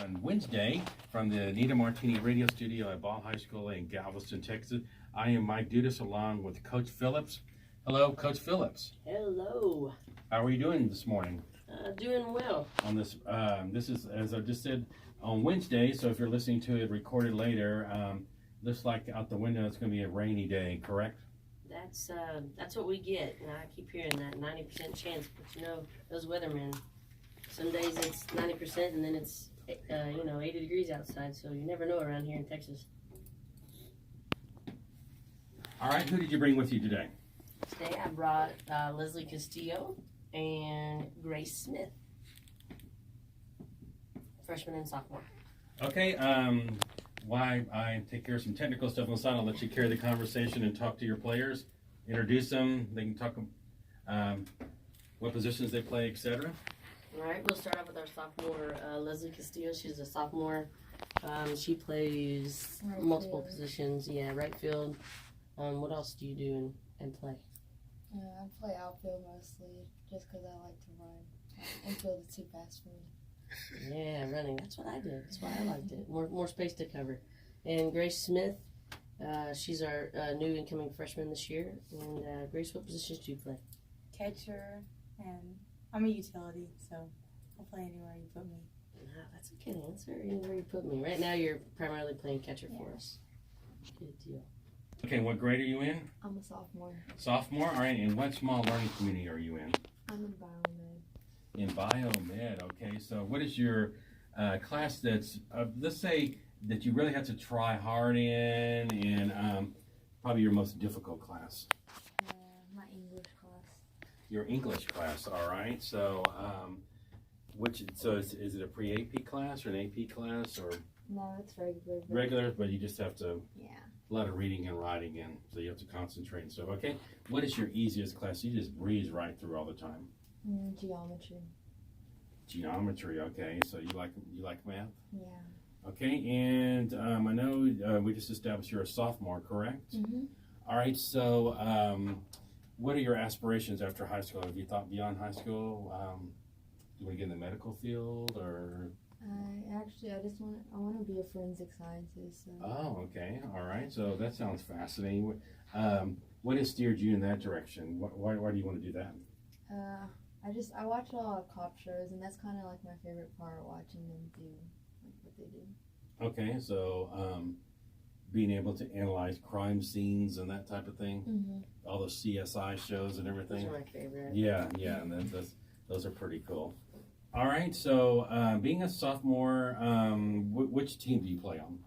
on Wednesday from the Nita Martini Radio Studio at Ball High School in Galveston, Texas. I am Mike Dudas along with Coach Phillips. Hello, Coach Phillips. Hello. How are you doing this morning? Doing well. On this, this is, as I just said, on Wednesday, so if you're listening to it recorded later, looks like out the window it's going to be a rainy day, correct? That's what we get. And I keep hearing that 90% chance, but you know, those weathermen, some days it's 90% and then it's, 80 degrees outside, so you never know around here in Texas. All right, who did you bring with you today? Today I brought Leslie Castillo and Grace Smith, freshman and sophomore. Okay, while I take care of some technical stuff on the side, I'll let you carry the conversation and talk to your players, introduce them, they can talk what positions they play, etc. All right, we'll start off with our sophomore, Leslie Castillo. She's a sophomore. She plays multiple positions. Yeah, right field. What else do you do and play? I play outfield mostly, just because I like to run. Infield is too fast for me. Yeah, running. That's what I did. That's why I liked it. More space to cover. And Grace Smith, she's our new incoming freshman this year. And Grace, what positions do you play? Catcher, and I'm a utility, so I'll play anywhere you put me. That's a good answer. Anywhere you put me. Right now, you're primarily playing catcher for us. Good deal. Okay, what grade are you in? I'm a sophomore. Sophomore? All right, and what small learning community are you in? I'm in biomed. In biomed, okay. So what is your class that's, let's say, that you really have to try hard in, and probably your most difficult class? My English class. Your English class, all right. So, is it a pre-AP class or an AP class, or? No, it's regular. Regular, but you just have to. Yeah. A lot of reading and writing in, so you have to concentrate and stuff. Okay, what is your easiest class? You just breeze right through all the time. Geometry. Geometry, okay. So you like math? Yeah. Okay, and I know we just established you're a sophomore, correct? Mm-hmm. All right. So, what are your aspirations after high school? Have you thought beyond high school? Do you want to get in the medical field, or? I want to be a forensic scientist. So. Oh, okay. All right. So that sounds fascinating. What has steered you in that direction? Why do you want to do that? I watch a lot of cop shows, and that's kind of like my favorite part, watching them do what they do. Okay. So, being able to analyze crime scenes and that type of thing. Mm-hmm. All those CSI shows and everything. Those are my favorite. Yeah, and those are pretty cool. All right, so being a sophomore, which team do you play on?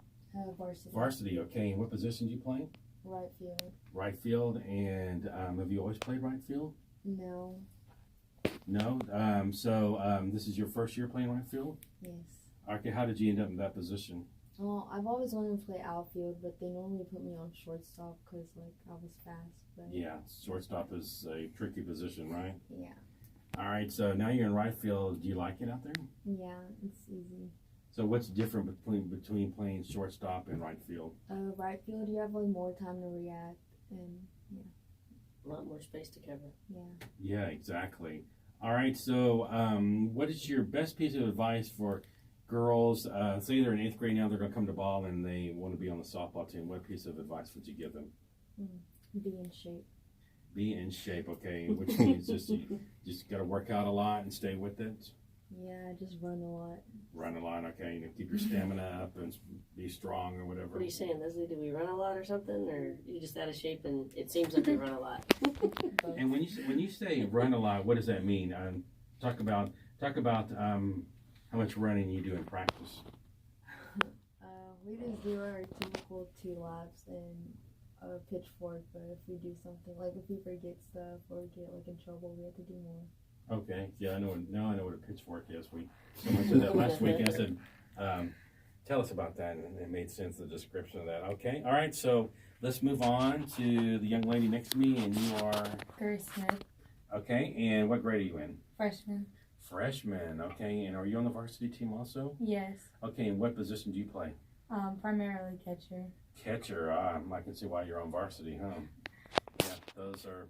Varsity. Varsity, okay. And what position do you play? Right field. Right field, and have you always played right field? No. No? This is your first year playing right field? Yes. Okay, how did you end up in that position? Well, I've always wanted to play outfield, but they normally put me on shortstop because, I was fast. But Yeah, shortstop is a tricky position, right? Yeah. All right, so now you're in right field. Do you like it out there? Yeah, it's easy. So what's different between playing shortstop and right field? Right field, you have more time to react, and A lot more space to cover. yeah. Yeah, exactly. All right, so what is your best piece of advice for girls? Say they're in 8th grade now, they're going to come to ball and they want to be on the softball team. What piece of advice would you give them? Be in shape. Be in shape, okay, which means you just got to work out a lot and stay with it. Yeah, just run a lot. Run a lot, okay, and keep your stamina up and be strong or whatever. What are you saying, Leslie? Do we run a lot or something, or you just out of shape and it seems like we run a lot? And when you say run a lot, what does that mean? Talk about how much running you do in practice. We just do our typical 2 laps and a pitchfork, but if we do something, if we forget stuff or get in trouble, we have to do more. Okay, yeah, I know. Now I know what a pitchfork is. Someone said that last week, and I said, "Tell us about that," and it made sense, the description of that. Okay, all right. So let's move on to the young lady next to me, and you are Grace Smith, okay. And what grade are you in? freshman. Freshman. Okay, and are you on the varsity team also? Yes. Okay, and what position do you play? Primarily catcher. Catcher. I can see why you're on varsity, huh? Yeah, those are.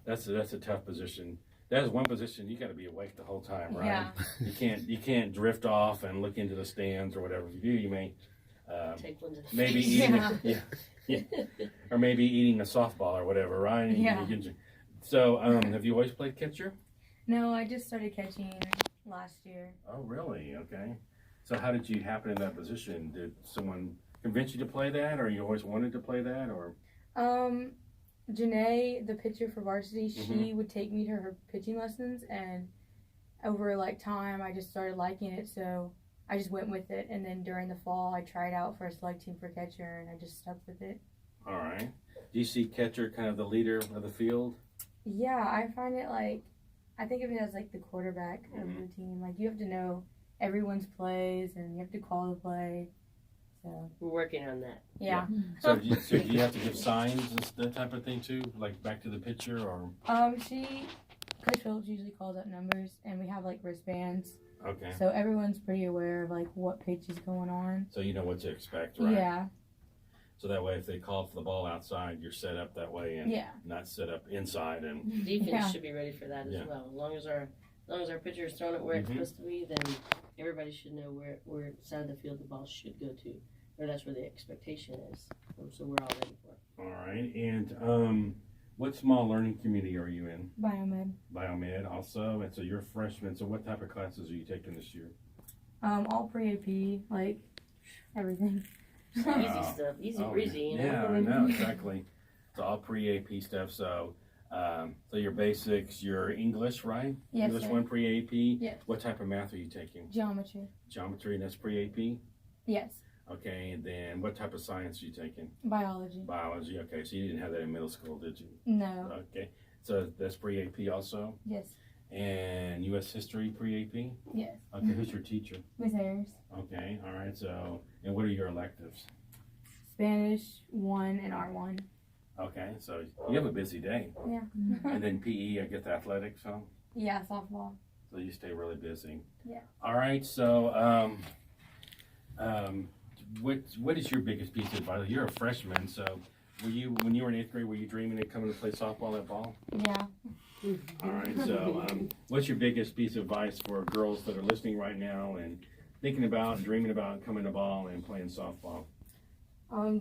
That's a tough position. That is one position you got to be awake the whole time, right? Yeah. You can't drift off and look into the stands or whatever. If you do, you may Take one to the maybe face. eating or maybe eating a softball or whatever, right? Yeah. So, have you always played catcher? No, I just started catching last year. Oh, really? Okay. So, how did you happen in that position? Did someone convince you to play that, or you always wanted to play that, or? Janae, the pitcher for varsity, she would take me to her pitching lessons, and over like time, I just started liking it, so I just went with it. And then during the fall, I tried out for a select team for catcher, and I just stuck with it. All right. Do you see catcher kind of the leader of the field? Yeah, I find it like, I think of it as like the quarterback of the team. Like, you have to know everyone's plays, and you have to call the play. So We're working on that. yeah. So, do you have to give signs and that type of thing too, like back to the pitcher, or? Coach Phillips usually calls out numbers, and we have like wristbands, Okay. so everyone's pretty aware of like what pitch is going on. So you know what to expect, right? Yeah, So that way, if they call for the ball outside, you're set up that way and yeah. not set up inside. And Defense Yeah. should be ready for that as Yeah. well. As long as our pitcher is throwing it where it's Mhm. supposed to be, then everybody should know where side of the field the ball should go to, or that's where the expectation is. So we're all ready for it. all right. And what small learning community are you in? Biomed. Biomed also. And so you're a freshman. So what type of classes are you taking this year? All pre-AP, like everything. Easy stuff, easy breezy. You know? Yeah, I know exactly. It's all pre-AP stuff. So, so your basics, your English, right? Yes, English sir. 1 pre-AP. Yes. What type of math are you taking? Geometry. Geometry, and that's pre-AP. Yes. Okay, and then what type of science are you taking? Biology. Biology. Okay, so you didn't have that in middle school, did you? No. Okay, so that's pre-AP also. Yes. And U.S. history pre-AP. Yes. Okay, who's your teacher? Miss Harris. Okay, all right. So, and what are your electives? Spanish 1 and R1. Okay, so you have a busy day. Yeah. And then PE, I get the athletics, huh? Yeah, softball. So you stay really busy. Yeah. All right. So, what is your biggest piece of advice? You're a freshman, so when you were in 8th grade, were you dreaming of coming to play softball at ball? Yeah. All right. So, what's your biggest piece of advice for girls that are listening right now and thinking about, dreaming about coming to ball and playing softball?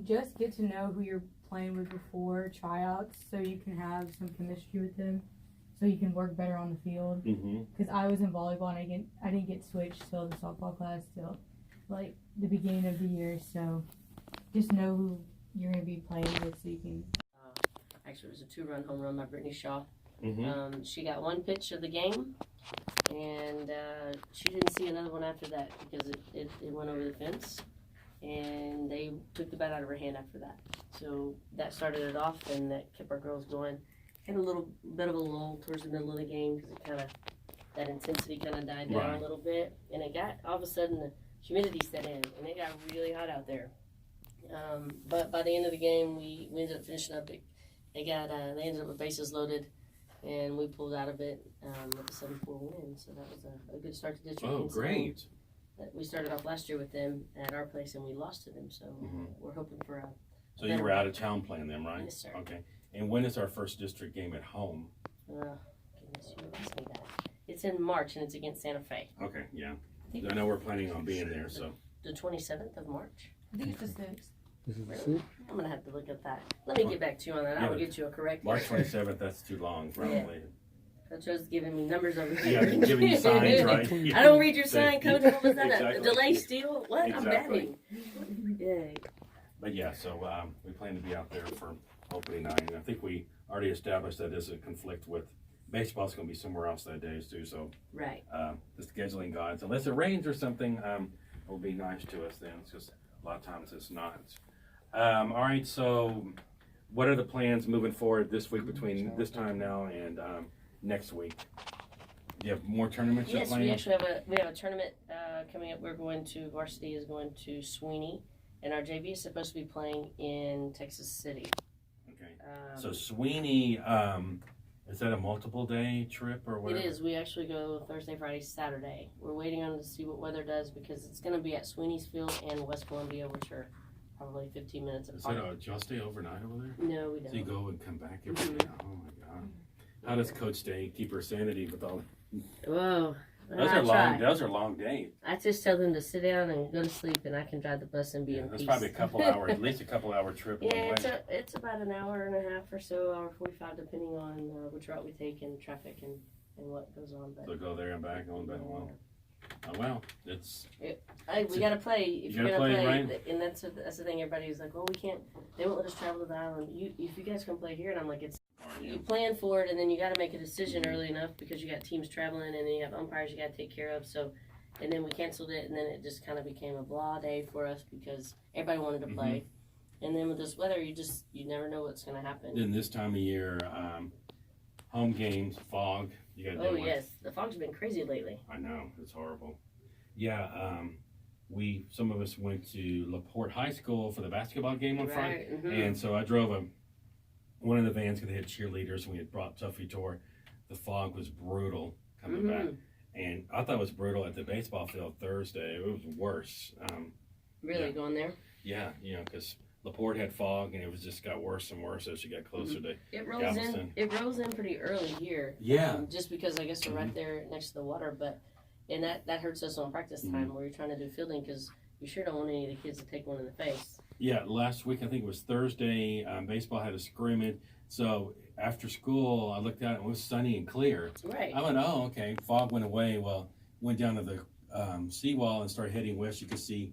Just get to know who you're playing with before tryouts, so you can have some chemistry with them, so you can work better on the field. Mm-hmm. Because I was in volleyball, and I didn't get switched till the softball class till like the beginning of the year. So just know who you're gonna be playing with, so you can. Actually, it was a 2-run home run by Brittany Shaw. Mm-hmm. She got one pitch of the game, and she didn't see another one after that because it went over the fence, and they took the bat out of her hand after that. So that started it off, and that kept our girls going. Had a little bit of a lull towards the middle of the game because that intensity kind of died down Right. a little bit, and it got all of a sudden the humidity set in, and it got really hot out there. But by the end of the game, we ended up finishing up. They ended up with bases loaded, and we pulled out of it with a 7-4 win. So that was a good start to district. Oh, great. We started off last year with them at our place, and we lost to them. So we're hoping for a. So you were out of town playing them, right? Yes, sir. Okay. And when is our first district game at home? Goodness, you asked me that. It's in March, and it's against Santa Fe. Okay, yeah. I know we're planning on being there, so. The 27th of March. I think it's the 6th. This is the suit? I'm gonna have to look at that. Let me get back to you on that. I will get you a correct. March 27th, that's too long, probably. Coach was giving me numbers over Yeah, here. giving you signs, right? I don't read your sign, Coach. What was that? Exactly. A delay steal? What? Exactly. I'm batting. Yay. But yeah, so we plan to be out there for opening night. And I think we already established that there's a conflict with baseball's going to be somewhere else that day too. So Right. the scheduling gods, unless it rains or something, will be nice to us then. It's just a lot of times it's not. All right, so what are the plans moving forward this week between this time now and next week? Do you have more tournaments you're Yes, playing? we actually have a tournament coming up. Varsity is going to Sweeney, and our JV is supposed to be playing in Texas City. Okay. So Sweeney, is that a multiple day trip or whatever? It is. We actually go Thursday, Friday, Saturday. We're waiting on to see what weather does because it's going to be at Sweeney's Field and West Columbia, which are probably 15 minutes Is apart. that do y'all stay overnight over there? No, we So you don't. go and come back every day? Oh my God. How does Coach stay keep her sanity with all? Whoa. Those I are long. try. Those are long days. I just tell them to sit down and go to sleep, and I can drive the bus and be in That's peace. probably a couple hours, at least a couple hour trip. Yeah, one way. it's about an hour and a half or so, hour 45, depending on which route we take and traffic and what goes on. But So go there and back, going back. Wow. Oh well, it's. Hey, we gotta play. If You you're gotta gonna play, play, right? and that's the thing. Everybody's like, "Well, we can't. They won't let us travel to the island. If you guys can play here," and I'm like, "It's you plan for it, and then you got to make a decision early enough because you got teams traveling, and then you have umpires you got to take care of." So, and then we canceled it, and then it just kind of became a blah day for us because everybody wanted to play, and then with this weather, you never know what's gonna happen. Then this time of year, home games, fog. You got to Oh deal with. yes, the fog's been crazy lately. I know, it's horrible. Yeah, some of us went to LaPorte High School for the basketball game on Friday, Right. Mhm. and so I drove one of the vans because they had cheerleaders, and we had brought Tuffy tour. The fog was brutal coming back, and I thought it was brutal at the baseball field Thursday. It was worse. Really yeah. going there? Yeah, because LaPorte had fog, and it was just got worse and worse as you got closer to. It rolls Galveston. in. It rolls in pretty early here. Yeah. Just because I guess we're right there next to the water, and that hurts us on practice time where you're trying to do fielding because you sure don't want any of the kids to take one in the face. Yeah, last week I think it was Thursday. Baseball had a scrimmage, so after school I looked out and it was sunny and clear. Right. I went, oh okay. Fog went away. Well, went down to the seawall and started heading west. You could see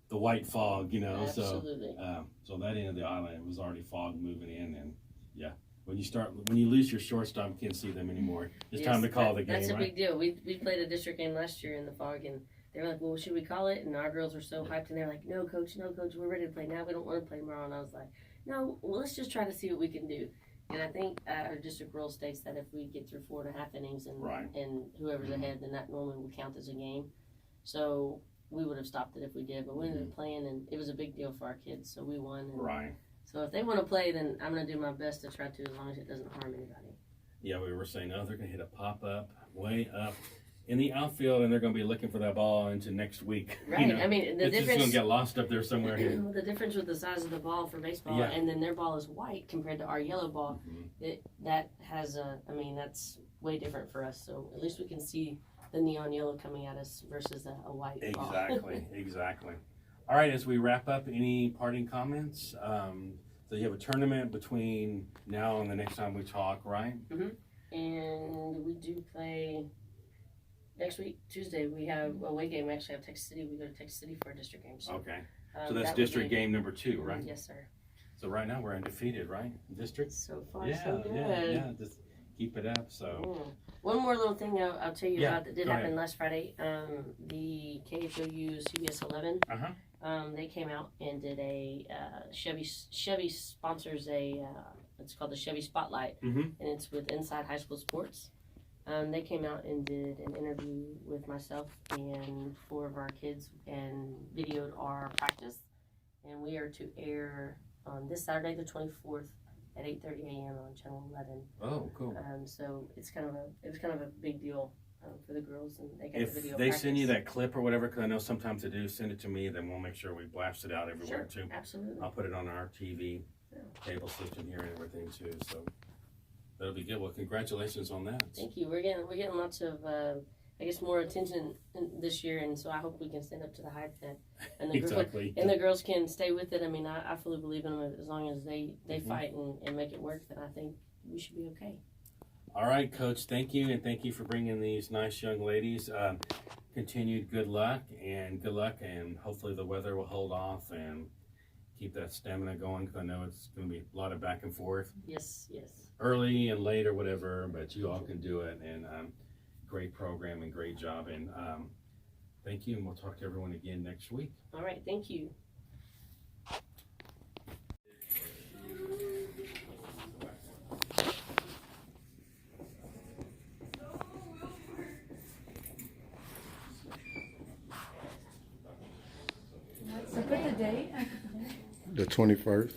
the white fog, Absolutely. So that end of the island, it was already fog moving in, and yeah, when you lose your shortstop, you can't see them anymore. It's time to call the game. That's a right? big deal. We played a district game last year in the fog, and they were like, "Well, should we call it?" And our girls were so hyped, and they're like, "No, coach, we're ready to play now. We don't want to play tomorrow." And I was like, "No, well, let's just try to see what we can do." And I think our district rule states that if we get through 4.5 innings and whoever's ahead, then that normally will count as a game. So we would have stopped it if we did, but we ended up playing, and it was a big deal for our kids, so we won. And Right. so if they want to play, then I'm going to do my best to try to, as long as it doesn't harm anybody. Yeah, we were saying, oh, they're going to hit a pop-up way up in the outfield, and they're going to be looking for that ball into next week. Right. I mean, the it's just difference. going to get lost up there somewhere. The difference with the size of the ball for baseball, Yeah. and then their ball is white compared to our yellow ball. That's way different for us. So at least we can see the neon yellow coming at us versus a white ball. Exactly. All right, as we wrap up, any parting comments? So you have a tournament between now and the next time we talk, right? And we do play next week, Tuesday. We have a away game. We actually have Texas City. We go to Texas City for a district game. So, Okay. So that's that would district be- game number 2, right? Yes, sir. So right now we're undefeated, right? District? So far, so good. Yeah. Just keep it up. So One more little thing I'll tell you about that did go happen ahead. last Friday. The KHOU CBS 11, they came out and did a Chevy sponsors it's called the Chevy Spotlight, and it's with Inside High School Sports. They came out and did an interview with myself and 4 of our kids and videoed our practice, and we are to air on this Saturday the 24th at 8:30 a.m. on Channel 11. Oh, cool. So it was kind of a big deal for the girls, and they got If the video. they practice. send you that clip or whatever, because I know sometimes they do, send it to me, then we'll make sure we blast it out everywhere Sure, too. absolutely. I'll put it on our TV, cable system here and everything too. So that'll be good. Well, congratulations on that. Thank you. We're getting lots of more attention this year, and so I hope we can stand up to the hype that and the Exactly. and the girls can stay with it. I mean, I fully believe in them. As long as they fight and make it work, then I think we should be okay. All right, Coach, thank you, and thank you for bringing these nice young ladies. Continued good luck, and hopefully the weather will hold off and keep that stamina going, because I know it's going to be a lot of back and forth. Yes. Early and late or whatever, but you all can do it, and great program and great job, and thank you, and we'll talk to everyone again next week. All right. Thank you. So put the date. The 21st.